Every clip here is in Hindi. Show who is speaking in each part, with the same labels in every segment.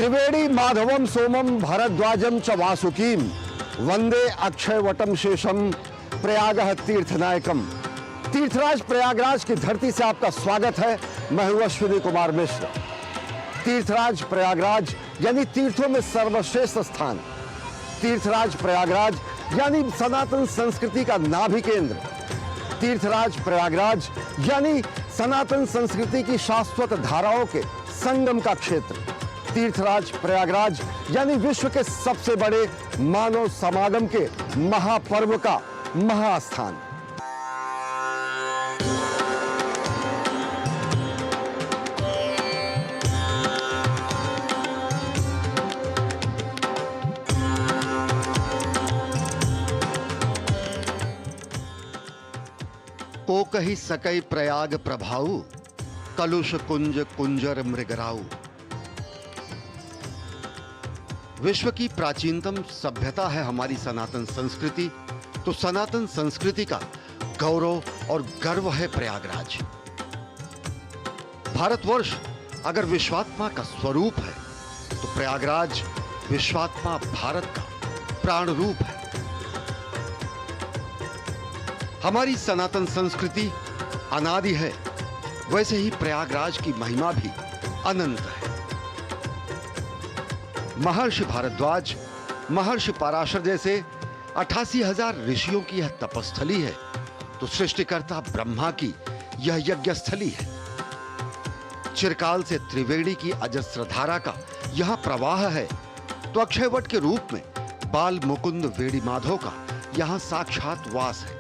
Speaker 1: त्रिवेणी माधवम सोमम भरद्वाजम च वासुकीम वंदे अक्षय वटम शेषम प्रयाग तीर्थनायकम। तीर्थराज प्रयागराज की धरती से आपका स्वागत है। मैं हूं अश्विनी कुमार मिश्र। तीर्थराज प्रयागराज यानी तीर्थों में सर्वश्रेष्ठ स्थान। तीर्थराज प्रयागराज यानी सनातन संस्कृति का नाभि केंद्र। तीर्थराज प्रयागराज यानी सनातन संस्कृति की शाश्वत धाराओं के संगम का क्षेत्र। तीर्थराज प्रयागराज यानी विश्व के सबसे बड़े मानव समागम के महापर्व का महास्थान। को कही सकई प्रयाग प्रभाऊ कलुष कुंज कुंजर मृगराऊ। विश्व की प्राचीनतम सभ्यता है हमारी सनातन संस्कृति, तो सनातन संस्कृति का गौरव और गर्व है प्रयागराज। भारतवर्ष अगर विश्वात्मा का स्वरूप है तो प्रयागराज विश्वात्मा भारत का प्राण रूप है। हमारी सनातन संस्कृति अनादि है, वैसे ही प्रयागराज की महिमा भी अनंत है। महर्षि भारद्वाज, महर्षि पराशर जैसे 88,000 ऋषियों की यह तपस्थली है, तो सृष्टिकर्ता ब्रह्मा की यह यज्ञस्थली है। चिरकाल से त्रिवेणी की अजस्र धारा का यहां प्रवाह है, तो अक्षयवट के रूप में बाल मुकुंद वेणी माधव का यहां साक्षात वास है।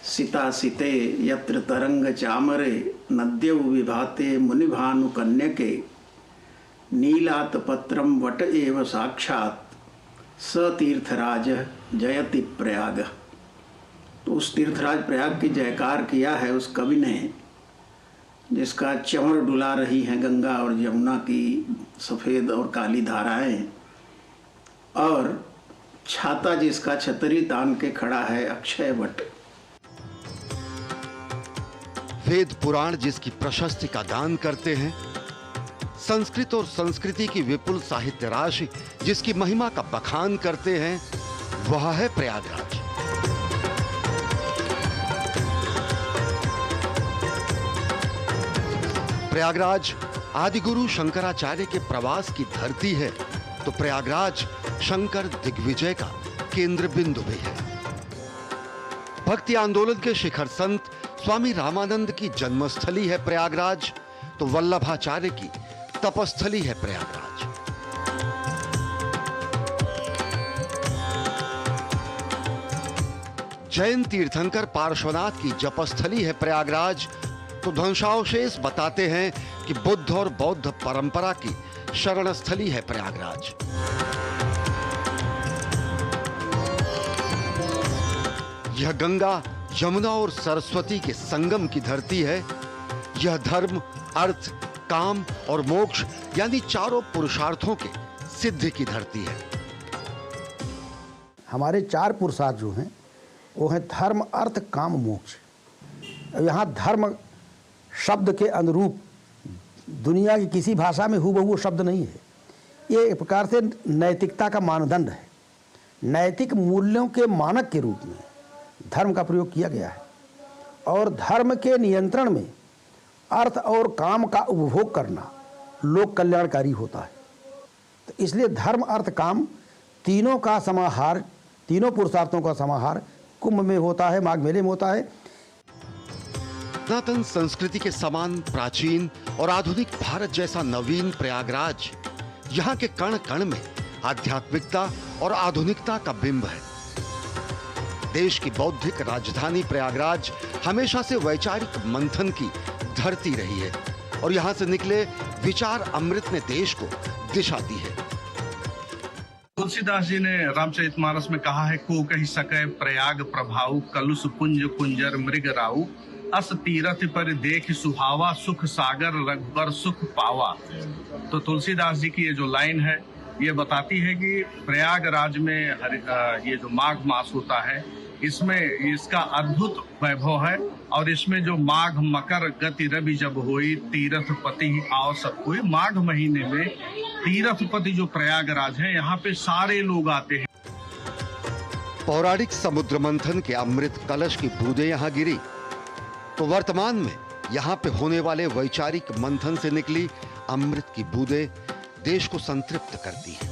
Speaker 2: सीता सीते यत्र तरंग चामरे नद्यौ विभाते मुनिभानु कन्यके नीलात पत्रम वट एव साक्षात स तीर्थराज जयति प्रयाग। तो उस तीर्थराज प्रयाग की जयकार किया है उस कवि ने जिसका चंवर डुला रही हैं गंगा और यमुना की सफ़ेद और काली धाराएं, और छाता जिसका छतरी तान के खड़ा है अक्षय वट।
Speaker 1: वेद पुराण जिसकी प्रशस्ति का गान करते हैं, संस्कृत और संस्कृति की विपुल साहित्य राशि जिसकी महिमा का बखान करते हैं, वह है प्रयागराज। प्रयागराज आदिगुरु शंकराचार्य के प्रवास की धरती है, तो प्रयागराज शंकर दिग्विजय का केंद्र बिंदु भी है। भक्ति आंदोलन के शिखर संत स्वामी रामानंद की जन्मस्थली है प्रयागराज, तो वल्लभाचार्य की तपस्थली है प्रयागराज। जैन तीर्थंकर पार्श्वनाथ की जपस्थली है प्रयागराज, तो ध्वंसावशेष बताते हैं कि बुद्ध और बौद्ध परंपरा की शरणस्थली है प्रयागराज। यह गंगा, यमुना और सरस्वती के संगम की धरती है। यह धर्म, अर्थ, काम और मोक्ष यानी चारों पुरुषार्थों के सिद्धि की धरती है।
Speaker 3: हमारे चार पुरुषार्थ जो हैं वो हैं धर्म, अर्थ, काम, मोक्ष। यहाँ धर्म शब्द के अनुरूप दुनिया की किसी भाषा में हूबहू शब्द नहीं है। ये एक प्रकार से नैतिकता का मानदंड है। नैतिक मूल्यों के मानक के रूप में धर्म का प्रयोग किया गया है, और धर्म के नियंत्रण में अर्थ और काम का उपभोग करना लोक कल्याणकारी होता है। तो इसलिए धर्म, अर्थ, काम तीनों का समाहार, तीनों पुरुषार्थों का समाहार कुंभ में होता है, माघ मेले में होता है।
Speaker 1: सनातन संस्कृति के समान प्राचीन और आधुनिक भारत जैसा नवीन प्रयागराज यहाँ के कण कण में आध्यात्मिकता और आधुनिकता का बिंब है। देश की बौद्धिक राजधानी प्रयागराज हमेशा से वैचारिक मंथन की धरती रही है, और यहां से निकले विचार अमृत ने देश को दिशा दी है।
Speaker 4: तुलसीदास जी ने रामचरितमानस में कहा है, को कही सकै प्रयाग प्रभाऊ कलुष कुंज कुंजर मृगराऊ अस तीरथ पर देख सुहावा सुख सागर रघुबर सुख पावा। तो तुलसीदास जी की ये जो लाइन है ये बताती है कि प्रयागराज में ये जो माघ मास होता है, इसमें इसका अद्भुत वैभव है। और इसमें जो माघ मकर गति रवि जब होई, तीर्थपति आओ सब कोई। माघ महीने में तीर्थपति जो प्रयागराज है, यहाँ पे सारे लोग आते हैं।
Speaker 1: पौराणिक समुद्र मंथन के अमृत कलश की बूंदें यहां गिरी तो वर्तमान में यहां पे होने वाले वैचारिक मंथन से निकली अमृत की बूंदें देश को संतृप्त करती हैं।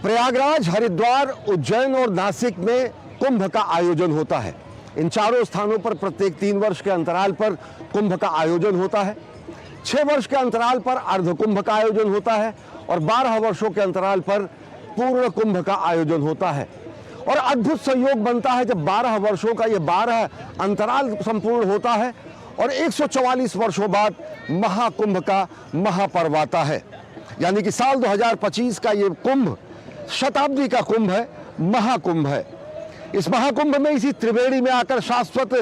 Speaker 1: प्रयागराज, हरिद्वार, उज्जैन और नासिक में कुंभ का आयोजन होता है। इन चारों स्थानों पर प्रत्येक 3 वर्ष के अंतराल पर कुंभ का आयोजन होता है। 6 वर्ष के अंतराल पर अर्ध कुंभ का आयोजन होता है और 12 वर्षों के अंतराल पर पूर्ण कुंभ का आयोजन होता है। और अद्भुत संयोग बनता है जब 12 वर्षों का ये 12 अंतराल संपूर्ण होता है और 144 वर्षों बाद महाकुंभ का महापर्व आता है। यानी कि साल 2025 का ये कुंभ शताब्दी का कुंभ है, महाकुंभ है। इस महाकुंभ में, इसी त्रिवेणी में आकर शाश्वत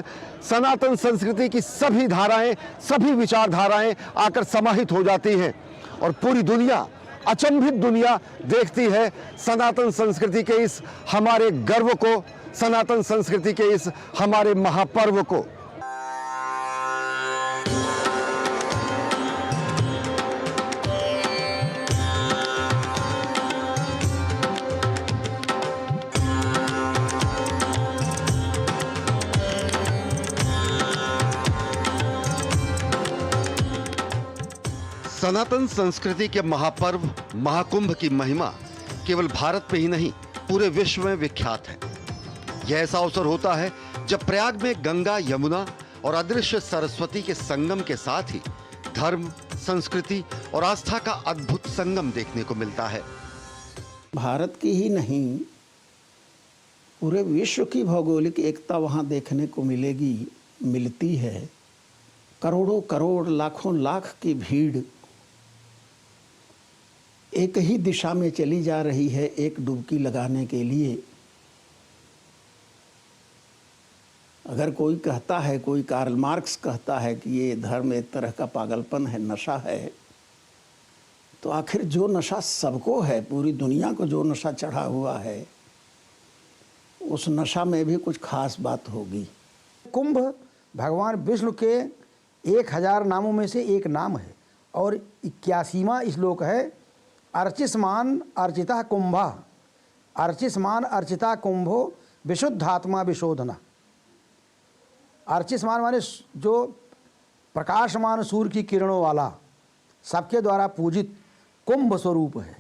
Speaker 1: सनातन संस्कृति की सभी धाराएं, सभी विचारधाराएं आकर समाहित हो जाती हैं और पूरी दुनिया, अचंभित दुनिया देखती है सनातन संस्कृति के इस हमारे गर्व को, सनातन संस्कृति के इस हमारे महापर्व को। सनातन संस्कृति के महापर्व महाकुंभ की महिमा केवल भारत में ही नहीं, पूरे विश्व में विख्यात है। यह ऐसा अवसर होता है जब प्रयाग में गंगा, यमुना और अदृश्य सरस्वती के संगम के साथ ही धर्म, संस्कृति और आस्था का अद्भुत संगम देखने को मिलता है।
Speaker 2: भारत की ही नहीं, पूरे विश्व की भौगोलिक एकता वहाँ देखने को मिलती है। करोड़ों करोड़, लाखों लाख की भीड़ एक ही दिशा में चली जा रही है, एक डुबकी लगाने के लिए। अगर कोई कहता है, कोई कार्ल मार्क्स कहता है कि ये धर्म एक तरह का पागलपन है, नशा है, तो आखिर जो नशा सबको है, पूरी दुनिया को जो नशा चढ़ा हुआ है, उस नशा में भी कुछ खास बात होगी।
Speaker 3: कुंभ भगवान विष्णु के 1000 नामों में से एक नाम है और 81वां श्लोक है, अर्चिस्मान अर्चिता कुंभा, अर्चिस्मान अर्चिता कुंभो विशुद्धात्मा विशोधना। अर्चिस्मान माने जो प्रकाशमान सूर्य की किरणों वाला, सबके द्वारा पूजित कुंभ स्वरूप है।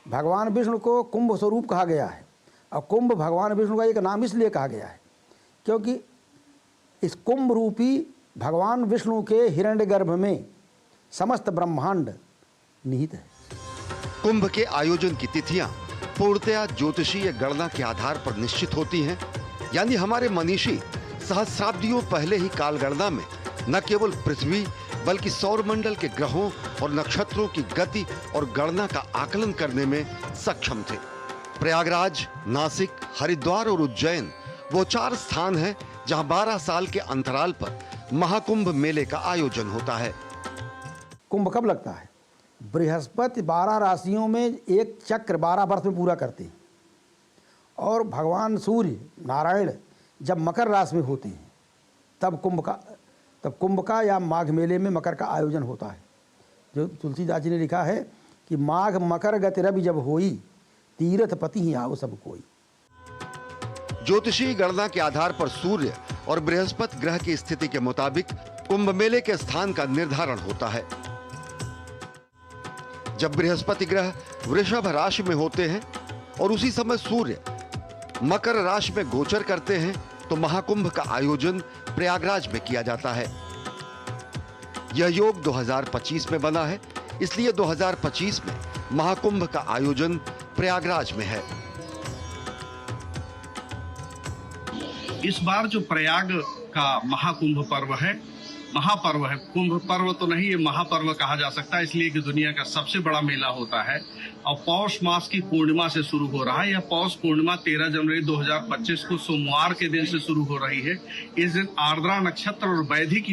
Speaker 3: भगवान विष्णु को कुंभ स्वरूप कहा गया है और कुंभ भगवान विष्णु का एक नाम इसलिए कहा गया है क्योंकि इस कुंभ रूपी भगवान विष्णु के हिरण्यगर्भ में समस्त ब्रह्मांड निहित है।
Speaker 1: कुंभ के आयोजन की तिथियां पूर्णतया ज्योतिषीय गणना के आधार पर निश्चित होती हैं। यानी हमारे मनीषी सहस्राब्दियों पहले ही काल गणना में न केवल पृथ्वी बल्कि सौरमंडल के ग्रहों और नक्षत्रों की गति और गणना का आकलन करने में सक्षम थे। प्रयागराज, नासिक, हरिद्वार और उज्जैन वो 4 स्थान हैं जहां 12 साल के अंतराल पर महाकुंभ मेले का आयोजन होता है।
Speaker 3: कुंभ कब लगता है? बृहस्पति 12 राशियों में एक चक्र 12 वर्ष में पूरा करते हैं और भगवान सूर्य नारायण जब मकर राशि में होते हैं तब कुंभ का या माघ मेले में मकर का आयोजन होता है। जो तुलसीदास जी ने लिखा है कि माघ मकर गति रवि जब होई, तीर्थपति ही आओ सब कोई।
Speaker 1: ज्योतिषीय गणना के आधार पर सूर्य और बृहस्पति ग्रह की स्थिति के मुताबिक कुंभ मेले के स्थान का निर्धारण होता है। जब बृहस्पति ग्रह वृषभ राशि में होते हैं और उसी समय सूर्य मकर राशि में गोचर करते हैं तो महाकुंभ का आयोजन प्रयागराज में किया जाता है। यह योग 2025 में बना है, इसलिए 2025 में महाकुंभ का आयोजन प्रयागराज में है।
Speaker 4: इस बार जो प्रयाग का महाकुंभ पर्व है, महापर्व है। कुंभ पर्व तो नहीं, ये महापर्व कहा जा सकता है, इसलिए कि दुनिया का सबसे बड़ा मेला होता है और पौष मास की पूर्णिमा से शुरू हो रहा है। यह पौष पूर्णिमा 13 जनवरी 2025 को सोमवार के दिन से शुरू हो रही है। इस दिन आर्द्रा नक्षत्र और वैधिक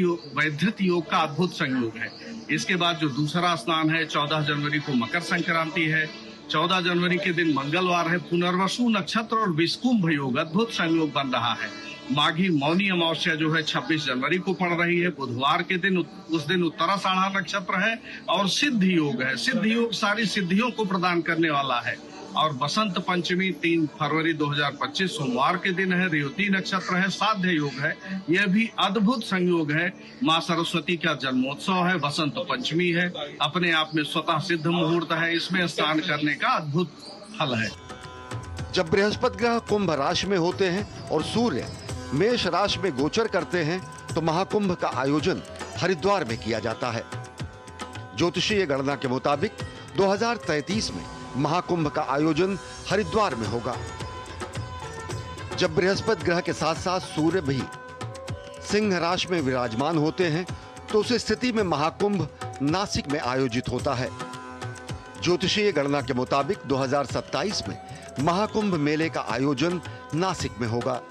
Speaker 4: योग का अद्भुत संयोग है। इसके बाद जो दूसरा स्नान है 14 जनवरी को मकर संक्रांति है। 14 जनवरी के दिन मंगलवार है। पुनर्वसु नक्षत्र और विषकुंभ योग अद्भुत संयोग बन रहा है। माघी मौनी अमावस्या जो है 26 जनवरी को पड़ रही है, बुधवार के दिन। उस दिन उत्तराषाढ़ा नक्षत्र है और सिद्ध योग है। सिद्ध योग सारी सिद्धियों को प्रदान करने वाला है। और बसंत पंचमी 3 फरवरी 2025 सोमवार के दिन है। रेवती नक्षत्र है, साध्य योग है। यह भी अद्भुत संयोग है। माँ सरस्वती का जन्मोत्सव है, बसंत पंचमी है, अपने आप में स्वतः सिद्ध मुहूर्त है। इसमें स्नान करने का अद्भुत फल है।
Speaker 1: जब बृहस्पति ग्रह कुंभ राशि में होते हैं और सूर्य मेष राशि में गोचर करते हैं तो महाकुंभ का आयोजन हरिद्वार में किया जाता है। ज्योतिषीय गणना के मुताबिक 2033 में महाकुंभ का आयोजन हरिद्वार में होगा। जब बृहस्पति ग्रह के साथ साथ सूर्य भी सिंह राशि में विराजमान होते हैं तो उस स्थिति में महाकुंभ नासिक में आयोजित होता है। ज्योतिषीय गणना के मुताबिक 2027 में महाकुंभ मेले का आयोजन नासिक में होगा।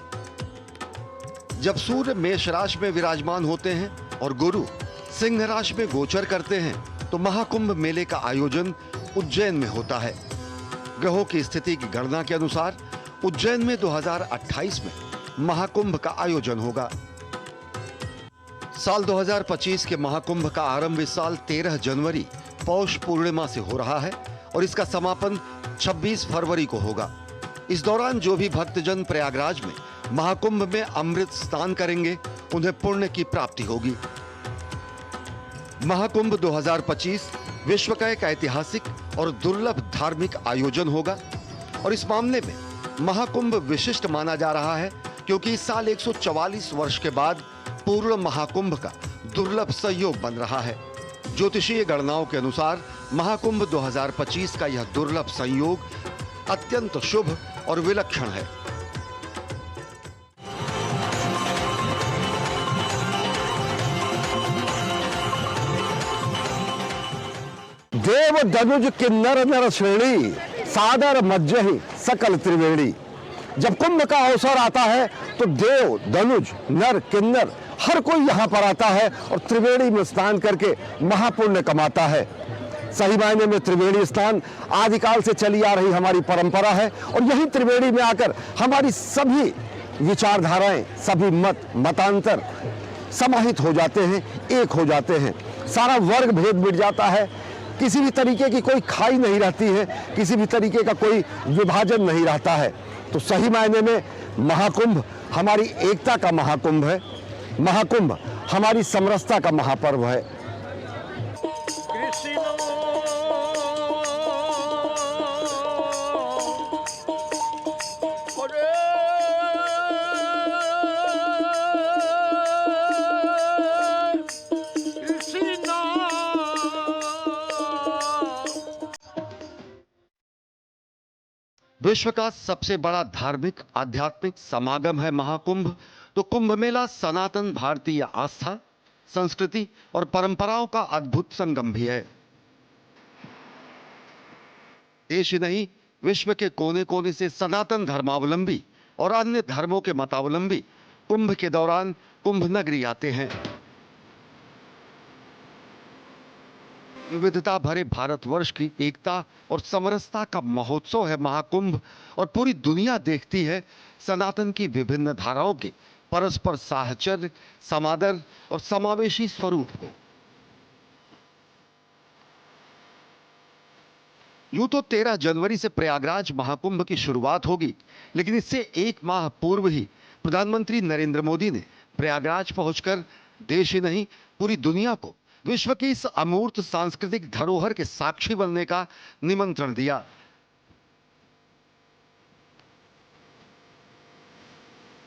Speaker 1: जब सूर्य मेष राशि में विराजमान होते हैं और गुरु सिंह राशि में गोचर करते हैं तो महाकुंभ मेले का आयोजन उज्जैन में होता है। ग्रहों की स्थिति की गणना के अनुसार उज्जैन में 2028 में महाकुंभ का आयोजन होगा। साल 2025 के महाकुंभ का आरंभ इस साल 13 जनवरी पौष पूर्णिमा से हो रहा है और इसका समापन 26 फरवरी को होगा। इस दौरान जो भी भक्तजन प्रयागराज में महाकुंभ में अमृत स्नान करेंगे उन्हें पुण्य की प्राप्ति होगी। महाकुंभ 2025 विश्व का एक ऐतिहासिक और दुर्लभ धार्मिक आयोजन होगा और इस मामले में महाकुंभ विशिष्ट माना जा रहा है क्योंकि इस साल 144 वर्ष के बाद पूर्ण महाकुंभ का दुर्लभ संयोग बन रहा है। ज्योतिषीय गणनाओं के अनुसार महाकुंभ 2025 का यह दुर्लभ संयोग अत्यंत शुभ और विलक्षण है। देव दनुज किन्नर नर श्रेणी सादर मज्जहि सकल त्रिवेणी। जब कुंभ का अवसर आता है तो देव दनुज नर किन्नर हर कोई यहाँ पर आता है और त्रिवेणी में स्नान करके महापुण्य कमाता है। सही मायने में त्रिवेणी स्नान आदिकाल से चली आ रही हमारी परंपरा है और यही त्रिवेणी में आकर हमारी सभी विचारधाराएं, सभी मतांतर समाहित हो जाते हैं, एक हो जाते हैं। सारा वर्ग भेद मिट जाता है, किसी भी तरीके की कोई खाई नहीं रहती है, किसी भी तरीके का कोई विभाजन नहीं रहता है। तो सही मायने में महाकुंभ हमारी एकता का महाकुंभ है। महाकुंभ हमारी समरसता का महापर्व है। विश्व का सबसे बड़ा धार्मिक आध्यात्मिक समागम है महाकुंभ। तो कुंभ मेला सनातन भारतीय आस्था, संस्कृति और परंपराओं का अद्भुत संगम भी है। देश ही नहीं, विश्व के कोने कोने से सनातन धर्मावलंबी और अन्य धर्मों के मतावलंबी कुंभ के दौरान कुंभ नगरी आते हैं। विविधता भरे भारतवर्ष की एकता और समरसता का महोत्सव है महाकुंभ और पूरी दुनिया देखती है सनातन की विभिन्न धाराओं के परस्पर साहचर्य, समादर और समावेशी स्वरूप को। यूं तो 13 जनवरी से प्रयागराज महाकुंभ की शुरुआत होगी, लेकिन इससे एक माह पूर्व ही प्रधानमंत्री नरेंद्र मोदी ने प्रयागराज पहुंचकर देश ही नहीं पूरी दुनिया को विश्व की इस अमूर्त सांस्कृतिक धरोहर के साक्षी बनने का निमंत्रण दिया।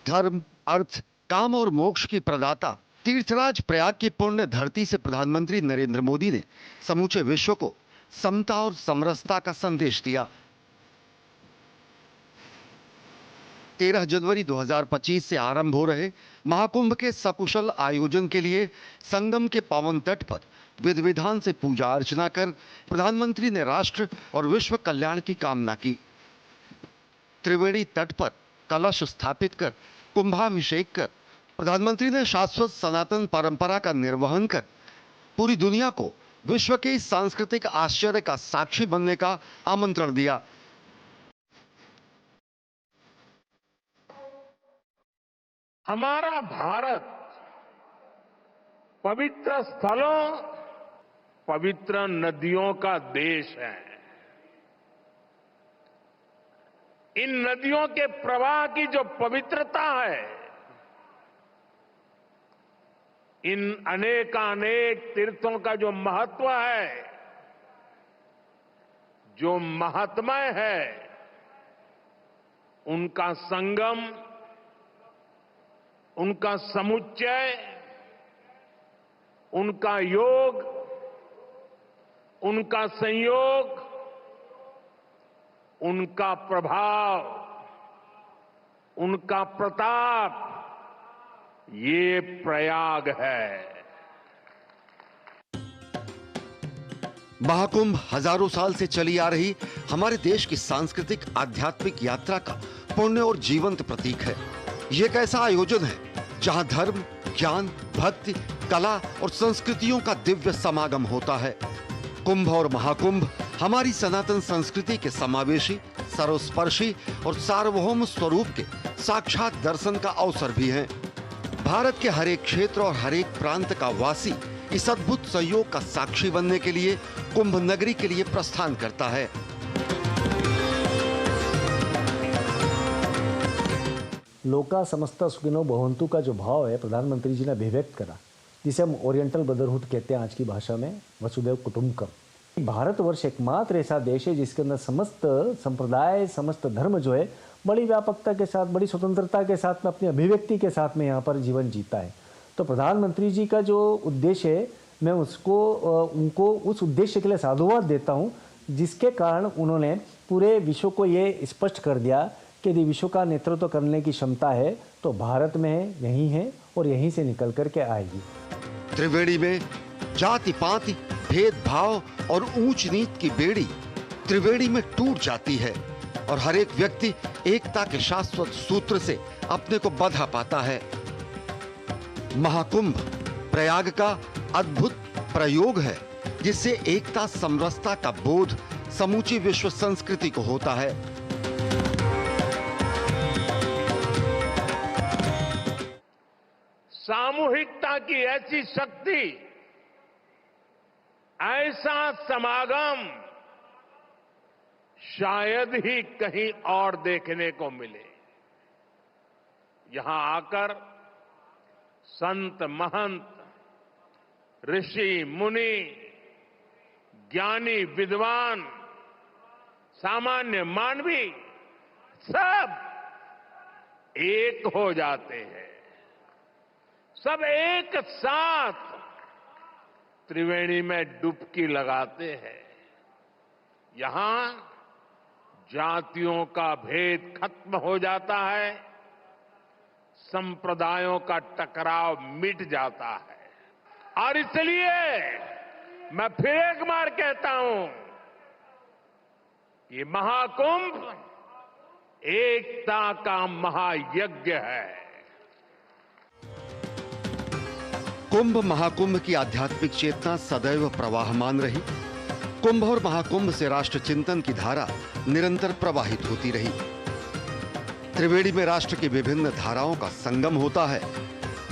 Speaker 1: धर्म, अर्थ, काम और मोक्ष की प्रदाता तीर्थराज प्रयाग की पुण्य धरती से प्रधानमंत्री नरेंद्र मोदी ने समूचे विश्व को समता और समरसता का संदेश दिया। 13 जनवरी 2025 से आरंभ हो रहे महाकुंभ के सकुशल आयोजन के लिए संगम के पावन तट पर विधि विधान से पूजा अर्चना कर प्रधानमंत्री ने राष्ट्र और विश्व कल्याण की कामना की। त्रिवेणी तट पर कलश स्थापित कर कुंभाभिषेक कर प्रधानमंत्री ने शाश्वत सनातन परंपरा का निर्वहन कर पूरी दुनिया को विश्व के इस सांस्कृतिक आश्चर्य का साक्षी बनने का आमंत्रण दिया।
Speaker 5: हमारा भारत पवित्र स्थलों, पवित्र नदियों का देश है। इन नदियों के प्रवाह की जो पवित्रता है, इन अनेकानेक तीर्थों का जो महत्व है, जो महात्म्य है, उनका संगम, उनका समुच्चय, उनका योग, उनका संयोग, उनका प्रभाव, उनका प्रताप, ये प्रयाग है।
Speaker 1: महाकुंभ हजारों साल से चली आ रही हमारे देश की सांस्कृतिक आध्यात्मिक यात्रा का पुण्य और जीवंत प्रतीक है। ये एक ऐसा आयोजन है जहां धर्म, ज्ञान, भक्ति, कला और संस्कृतियों का दिव्य समागम होता है। कुंभ और महाकुंभ हमारी सनातन संस्कृति के समावेशी, सर्वस्पर्शी और सार्वभौम स्वरूप के साक्षात दर्शन का अवसर भी है। भारत के हर एक क्षेत्र और हर एक प्रांत का वासी इस अद्भुत संयोग का साक्षी बनने के लिए कुंभ नगरी के लिए प्रस्थान करता है।
Speaker 6: लोका समस्ता सुखिनो भवन्तु का जो भाव है प्रधानमंत्री जी ने अभिव्यक्त करा, जिसे हम ओरिएंटल ब्रदरहुड कहते हैं आज की भाषा में, वसुधैव कुटुंबकम। भारतवर्ष एकमात्र ऐसा देश है जिसके अंदर समस्त संप्रदाय, समस्त धर्म जो है बड़ी व्यापकता के साथ, बड़ी स्वतंत्रता के साथ में, अपनी अभिव्यक्ति के साथ में यहाँ पर जीवन जीता है। तो प्रधानमंत्री जी का जो उद्देश्य है, मैं उनको उस उद्देश्य के लिए साधुवाद देता हूँ, जिसके कारण उन्होंने पूरे विश्व को ये स्पष्ट कर दिया कि यदि विश्व का नेतृत्व करने की क्षमता है तो भारत में है, यहीं है और यहीं से निकल करके आएगी।
Speaker 1: त्रिवेणी में जाति पाति, भेदभाव और ऊंच नीच की बेड़ी त्रिवेणी में टूट जाती है और हर एक व्यक्ति एकता के शाश्वत सूत्र से अपने को बंधा पाता है। महाकुंभ प्रयाग का अद्भुत प्रयोग है, जिससे एकता समरसता का बोध समूची विश्व संस्कृति को होता है।
Speaker 5: सामूहिकता की ऐसी शक्ति, ऐसा समागम शायद ही कहीं और देखने को मिले। यहां आकर संत महंत, ऋषि मुनि, ज्ञानी विद्वान, सामान्य मानवी सब एक हो जाते हैं। सब एक साथ त्रिवेणी में डुबकी लगाते हैं। यहां जातियों का भेद खत्म हो जाता है, संप्रदायों का टकराव मिट जाता है। और इसलिए मैं फिर एक बार कहता हूं, ये महाकुंभ एकता का महायज्ञ है।
Speaker 1: कुंभ महाकुंभ की आध्यात्मिक चेतना सदैव प्रवाहमान रही। कुंभ और महाकुंभ से राष्ट्र चिंतन की धारा निरंतर प्रवाहित होती रही। त्रिवेणी में राष्ट्र की विभिन्न धाराओं का संगम होता है।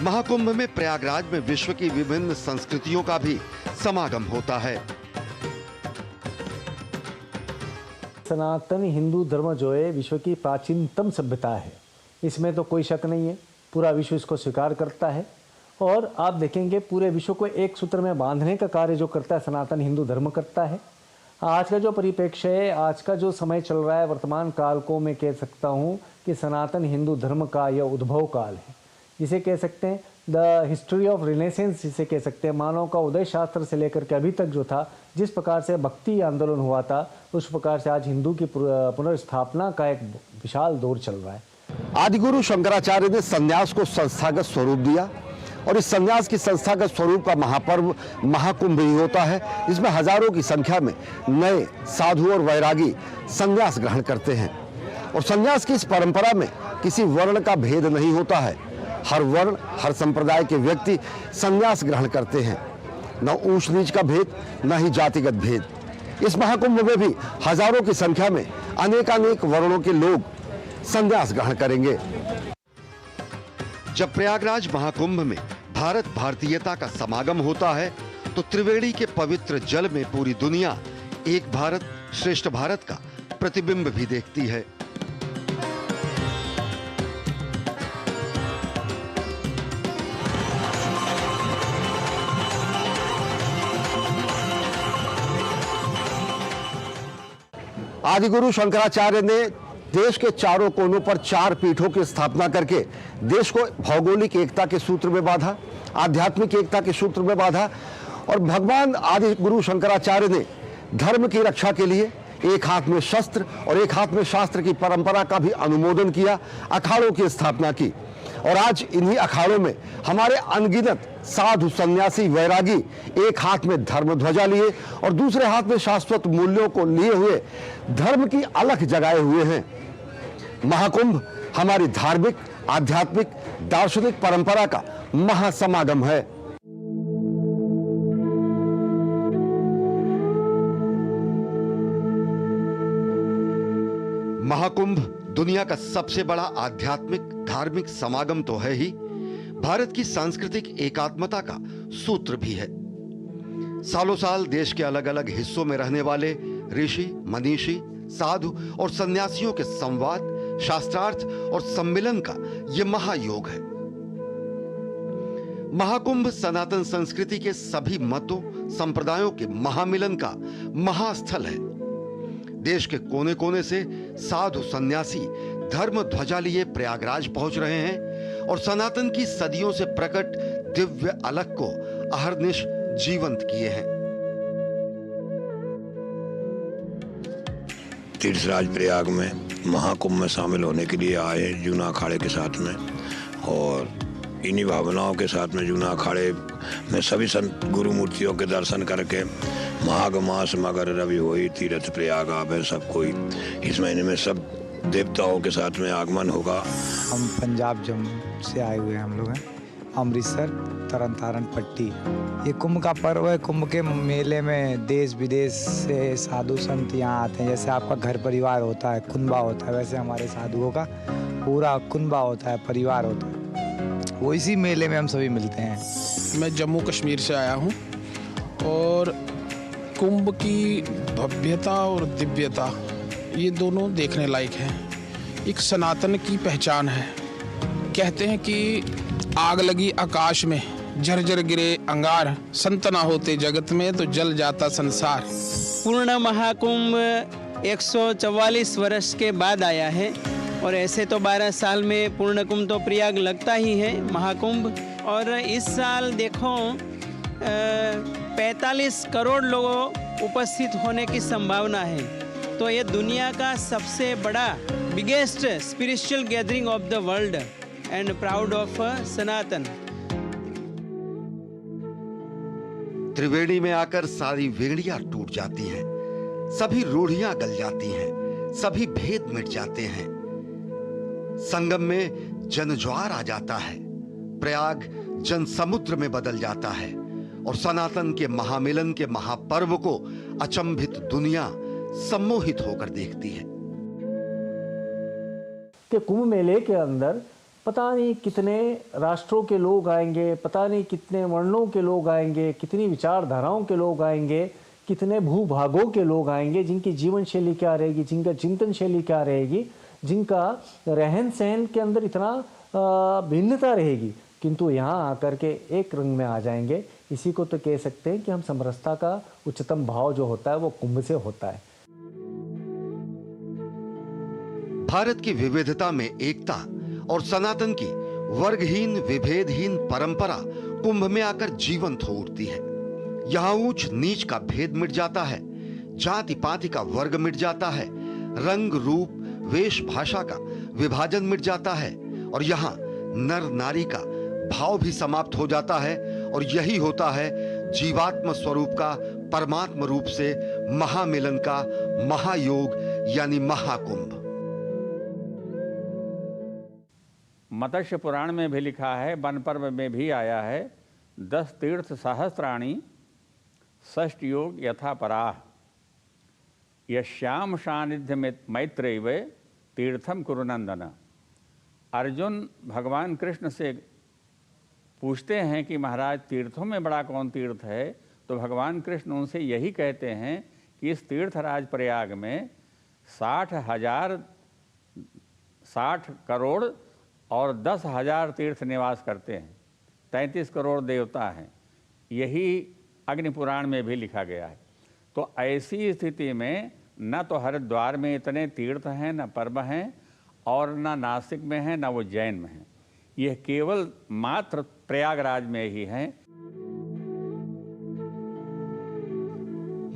Speaker 1: महाकुंभ में प्रयागराज में विश्व की विभिन्न संस्कृतियों का भी समागम होता है।
Speaker 6: सनातन हिंदू धर्म जो है विश्व की प्राचीनतम सभ्यता है, इसमें तो कोई शक नहीं है। पूरा विश्व इसको स्वीकार करता है और आप देखेंगे पूरे विश्व को एक सूत्र में बांधने का कार्य जो करता है सनातन हिंदू धर्म करता है। आज का जो परिप्रेक्ष्य है, आज का जो समय चल रहा है, वर्तमान काल को मैं कह सकता हूँ कि सनातन हिंदू धर्म का यह उद्भव काल है, जिसे कह सकते हैं द हिस्ट्री ऑफ रिनेसेंस, जिसे कह सकते हैं मानव का उदय शास्त्र से लेकर के अभी तक जो था, जिस प्रकार से भक्ति आंदोलन हुआ था, उस प्रकार से आज हिंदू की पुनर्स्थापना का एक विशाल दौर चल रहा है।
Speaker 1: आदिगुरु शंकराचार्य ने संन्यास को संस्थागत स्वरूप दिया और इस संन्यास की संस्थागत स्वरूप का महापर्व महाकुंभ ही होता है। इसमें हजारों की संख्या में नए साधु और वैरागी संन्यास ग्रहण करते हैं और संन्यास की इस परंपरा में किसी वर्ण का भेद नहीं होता है। हर वर्ण, हर संप्रदाय के व्यक्ति संन्यास ग्रहण करते हैं, न ऊंच नीच का भेद, न ही जातिगत भेद। इस महाकुंभ में भी हजारों की संख्या में अनेकानेक वर्णों के लोग संन्यास ग्रहण करेंगे। जब प्रयागराज महाकुंभ में भारत भारतीयता का समागम होता है तो त्रिवेणी के पवित्र जल में पूरी दुनिया एक भारत श्रेष्ठ भारत का प्रतिबिंब भी देखती है। आदिगुरु शंकराचार्य ने देश के चारों कोनों पर 4 पीठों की स्थापना करके देश को भौगोलिक एकता के सूत्र में बांधा, आध्यात्मिक एकता के सूत्र में बांधा और भगवान आदिगुरु शंकराचार्य ने धर्म की रक्षा के लिए एक हाथ में शस्त्र और एक हाथ में शास्त्र की परंपरा का भी अनुमोदन किया, अखाड़ों की स्थापना की और आज इन्हीं अखाड़ों में हमारे अनगिनत साधु सन्यासी वैरागी एक हाथ में धर्म ध्वजा लिए और दूसरे हाथ में शाश्वत मूल्यों को लिए हुए धर्म की अलख जगाए हुए हैं। महाकुंभ हमारी धार्मिक, आध्यात्मिक, दार्शनिक परंपरा का महासमागम है। महाकुंभ दुनिया का सबसे बड़ा आध्यात्मिक धार्मिक समागम तो है ही, भारत की सांस्कृतिक एकात्मता का सूत्र भी है। सालों साल देश के अलग अलग हिस्सों में रहने वाले ऋषि, मनीषी, साधु और सन्यासियों के संवाद, शास्त्रार्थ और सम्मिलन का यह महायोग है। महाकुंभ सनातन संस्कृति के सभी मतों, संप्रदायों के महामिलन का महास्थल है। देश के कोने कोने से साधु सन्यासी धर्म ध्वजा लिए प्रयागराज पहुंच रहे हैं और सनातन की सदियों से प्रकट दिव्य अलख को अहर्निश जीवंत किए हैं।
Speaker 7: तीर्थराज प्रयाग में महाकुंभ में शामिल होने के लिए आए जूना अखाड़े के साथ में और इन्हीं भावनाओं के साथ में जूना अखाड़े में सभी संत गुरु मूर्तियों के दर्शन करके माघ मास मगर रवि होई तीर्थ प्रयाग आवे सब कोई, इस महीने में सब देवताओं के साथ में आगमन होगा।
Speaker 8: हम पंजाब जम्मू से आए हुए हैं, हम लोग हैं अमृतसर तरन तारण पट्टी। ये कुंभ का पर्व है। कुंभ के मेले में देश विदेश से साधु संत यहाँ आते हैं। जैसे आपका घर परिवार होता है, कुंभा होता है, वैसे हमारे साधुओं का पूरा कुंभा होता है, परिवार होता है। वो इसी मेले में हम सभी मिलते हैं।
Speaker 9: मैं जम्मू कश्मीर से आया हूँ और कुंभ की भव्यता और दिव्यता ये दोनों देखने लायक हैं। एक सनातन की पहचान है। कहते हैं कि आग लगी आकाश में, झरझर गिरे अंगार, संत ना होते जगत में तो जल जाता संसार।
Speaker 10: पूर्ण महाकुंभ 144 वर्ष के बाद आया है और ऐसे तो 12 साल में पूर्ण कुंभ तो प्रयाग लगता ही है महाकुंभ। और इस साल देखो 45 करोड़ लोगों उपस्थित होने की संभावना है। तो ये दुनिया का सबसे बड़ा biggest spiritual gathering of the world and proud of Sanatan.
Speaker 1: Triveni में आकर सारी वेड़ियां टूट जाती हैं, सभी रूढ़ियां गल जाती हैं, सभी भेद मिट जाते हैं। संगम में जनज्वार आ जाता है, प्रयाग जन समुद्र में बदल जाता है और सनातन के महामिलन के महापर्व को अचंभित दुनिया सम्मोहित होकर देखती है।
Speaker 6: कि कुंभ मेले के अंदर पता नहीं कितने राष्ट्रों के लोग आएंगे, पता नहीं कितने वर्णों के लोग आएंगे, कितनी विचारधाराओं के लोग आएंगे, कितने भूभागों के लोग आएंगे, जिनकी जीवन शैली क्या रहेगी, जिनका चिंतन शैली क्या रहेगी, जिनका रहन सहन के अंदर इतना भिन्नता रहेगी, किंतु यहाँ आकर के एक रंग में आ जाएंगे। इसी को तो कह सकते हैं कि हम समरसता का उच्चतम भाव जो होता है वो कुंभ से होता है।
Speaker 1: भारत की विविधता में एकता और सनातन की वर्गहीन विभेदहीन परंपरा कुंभ में आकर जीवंत हो उठती है। यहाँ ऊंच नीच का भेद मिट जाता है, जाति पाति का वर्ग मिट जाता है, रंग रूप वेश भाषा का विभाजन मिट जाता है और यहाँ नर नारी का भाव भी समाप्त हो जाता है और यही होता है जीवात्म स्वरूप का परमात्म रूप से महामिलन का महायोग यानी महाकुंभ।
Speaker 11: मत्स्य पुराण में भी लिखा है, वन पर्व में भी आया है, 10 तीर्थ सहस्राणी षष्ठ योग यथा पराह यश्याम सानिध्य मैत्रेय तीर्थम कुरुनंदन। अर्जुन भगवान कृष्ण से पूछते हैं कि महाराज तीर्थों में बड़ा कौन तीर्थ है, तो भगवान कृष्ण उनसे यही कहते हैं कि इस तीर्थराज प्रयाग में 60 करोड़ और 10,000 तीर्थ निवास करते हैं, 33 करोड़ देवता हैं। यही अग्नि पुराण में भी लिखा गया है। तो ऐसी स्थिति में न तो हरिद्वार में इतने तीर्थ हैं, न पर्व हैं, और न नासिक में हैं, न वो जैन में हैं। यह केवल मात्र प्रयागराज में ही है।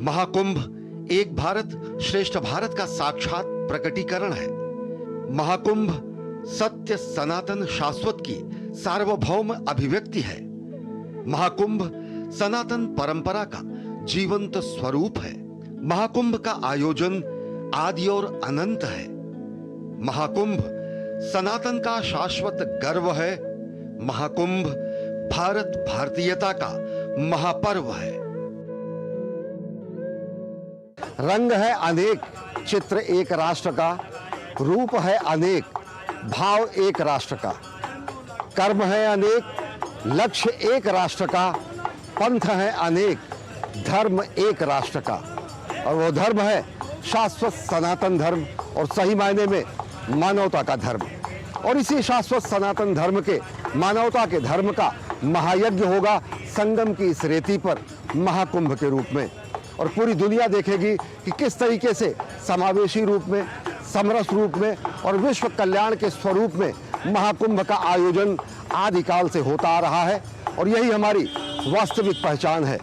Speaker 1: महाकुंभ एक भारत श्रेष्ठ भारत का साक्षात प्रकटीकरण है। महाकुंभ सत्य सनातन शाश्वत की सार्वभौम अभिव्यक्ति है। महाकुंभ सनातन परंपरा का जीवंत स्वरूप है। महाकुंभ का आयोजन आदि और अनंत है। महाकुंभ सनातन का शाश्वत गर्व है। महाकुंभ भारत भारतीयता का महापर्व है।
Speaker 12: रंग है अनेक, चित्र एक राष्ट्र का, रूप है अनेक, भाव एक राष्ट्र का, कर्म है अनेक, लक्ष्य एक राष्ट्र का, पंथ है अनेक, धर्म एक राष्ट्र का, और वो धर्म है शाश्वत सनातन धर्म और सही मायने में मानवता का धर्म। और इसी शाश्वत सनातन धर्म के मानवता के धर्म का महायज्ञ होगा संगम की इस रेती पर महाकुंभ के रूप में। और पूरी दुनिया देखेगी कि किस तरीके से समावेशी रूप में, समरस रूप में और विश्व कल्याण के स्वरूप में महाकुंभ का आयोजन आदिकाल से होता आ रहा है। और यही हमारी वास्तविक पहचान है,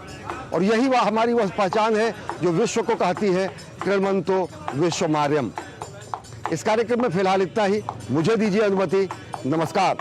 Speaker 12: और यही वह हमारी वह पहचान है जो विश्व को कहती है कृण्वन्तो विश्वमार्यम। इस कार्यक्रम में फिलहाल इतना ही। मुझे दीजिए अनुमति। नमस्कार।